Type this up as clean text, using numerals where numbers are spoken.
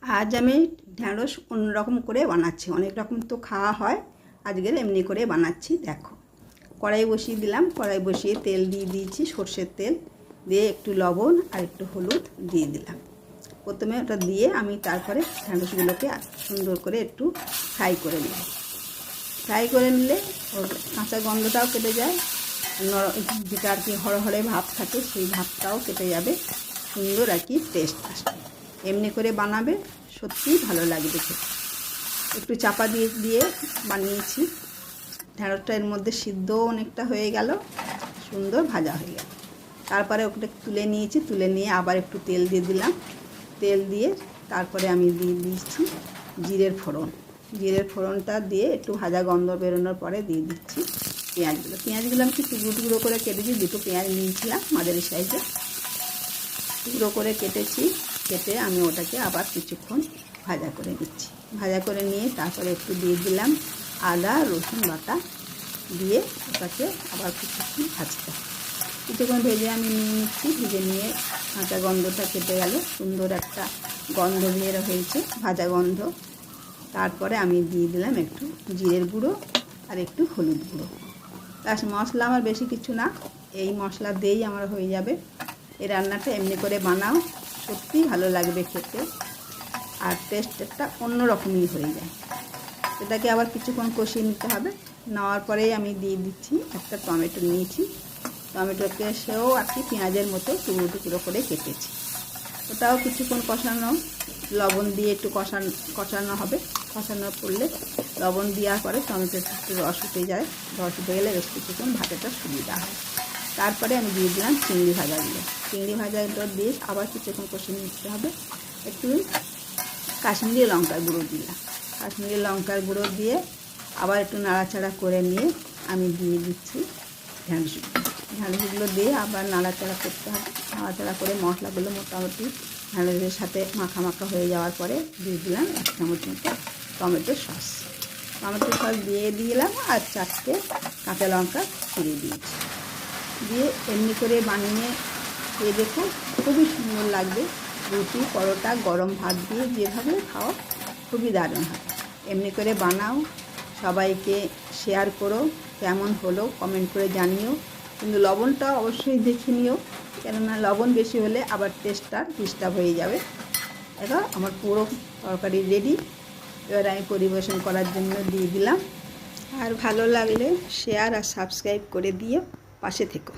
আজ আমি ঢ্যাঁড়স অন্যরকম করে বানাচ্ছি। অনেক রকম তো খাওয়া হয়, আজকের এমনি করে বানাচ্ছি। দেখো, কড়াই বসিয়ে দিলাম। কড়াই বসিয়ে তেল দিয়ে দিয়েছি, সর্ষের তেল দিয়ে একটু লবণ আর একটু হলুদ দিয়ে দিলাম। প্রথমে ওটা দিয়ে আমি তারপরে ঢ্যাঁড়সগুলোকে সুন্দর করে একটু ফ্রাই করে নিই। ফ্রাই করে নিলে ওর কাঁচা গন্ধটাও কেটে যায়, যেটা আর কি হরহরে ভাব থাকে সেই ভাবটাও কেটে যাবে, সুন্দর আর কি টেস্ট আসবে। এমনি করে বানাবে, সত্যিই ভালো লাগবে খেতে। একটু চাপা দিয়ে দিয়ে বানিয়েছি। ঢ্যাঁড়সটা এর মধ্যে সিদ্ধও অনেকটা হয়ে গেল, সুন্দর ভাজা হয়ে গেল। তারপরে ওটা তুলে নিয়েছি, তুলে নিয়ে আবার একটু তেল দিয়ে দিলাম। তেল দিয়ে তারপরে আমি দিয়ে দিচ্ছি জিরের ফোড়ন। জিরের ফোড়নটা দিয়ে একটু ভাজা গন্ধ বেরোনোর পরে দিয়ে দিচ্ছি পেঁয়াজগুলো আমি একটু টুকরো টুকরো করে কেটেছি। দুটো পেঁয়াজ নিয়েছিলাম মাঝারি সাইজে, টুকরো করে কেটেছি। কেটে আমি ওটাকে আবার কিছুক্ষণ ভাজা করে নিচ্ছি। ভাজা করে নিয়ে তারপরে একটু দিয়ে দিলাম আদা রসুন বাটা, দিয়ে ওটাকে আবার কিছুক্ষণ ভাজতে হবে। কিছুক্ষণ ভেজে আমি নিয়ে নিচ্ছি। ভেজে নিয়ে কাঁচা গন্ধটা কেটে গেল, সুন্দর একটা গন্ধ বের হয়েছে, ভাজা গন্ধ। তারপরে আমি দিয়ে দিলাম একটু জিরের গুঁড়ো আর একটু হলুদ গুঁড়ো। তার মশলা আমার বেশি কিছু না, এই মশলা দিয়েই আমার হয়ে যাবে। এই রান্নাটা এমনি করে বানাও, সত্যিই ভালো লাগবে খেতে, আর টেস্টটা অন্যরকমই হয়ে যায়। এটাকে আবার কিছুক্ষণ কষিয়ে নিতে হবে। নেওয়ার পরেই আমি দিয়ে দিচ্ছি একটা টমেটো নিয়েছি। টমেটোকে সেও আর কি পেঁয়াজের মতো টুকরো টুকরো করে কেটেছি। ওটাও কিছুক্ষণ কষানো, লবণ দিয়ে একটু কষানো হবে। কষানো করলে লবণ দেওয়ার পরে টমেটোটা একটু রস উঠে যায়। রস উঠে গেলে বেশ কিছুক্ষণ ভাজাটা সুবিধা হয়। তারপরে আমি দিয়ে দিলাম চিংড়ি ভাজাগুলো। চিংড়ি ভাজাগুলো দিয়ে আবার কিছুক্ষণ কষিয়ে নিতে হবে। একটু কাশ্মীরি লঙ্কার গুঁড়ো দিলাম। কাশ্মীরি লঙ্কার গুঁড়ো দিয়ে আবার একটু নাড়াচাড়া করে নিয়ে আমি দিয়ে দিচ্ছি ঢ্যাঁড়সগুলো দিয়ে আবার নাড়াচাড়া করতে হবে। নাড়াচাড়া করে মশলাগুলো মোটামুটি ঢ্যাঁড়সের সাথে মাখা মাখা হয়ে যাওয়ার পরে দিয়ে দিলাম 1 চামচ মতো টমেটো সস। টমেটো সস দিয়ে দিলাম আর 4টে কাঁচা লঙ্কা ছিঁড়ে দিয়েছি। দিয়ে এমনি করে বানিয়ে খেয়ে দেখো, খুবই সুন্দর লাগবে। রুটি পরোটা গরম ভাত দিয়ে যেভাবে খাও খুবই দারুণ হয়। এমনি করে বানাও, সবাইকে শেয়ার করো। কেমন হলো কমেন্ট করে জানিও, কিন্তু লবণটা অবশ্যই দেখে নিও, কেননা লবণ বেশি হলে আবার টেস্টটা ডিস্টার্ব হয়ে যাবে। এবার আমার পুরো তরকারি রেডি। এবার আমি পরিবেশন করার জন্য দিয়ে দিলাম। আর ভালো লাগলে শেয়ার আর সাবস্ক্রাইব করে দিও, পাশে থেকো।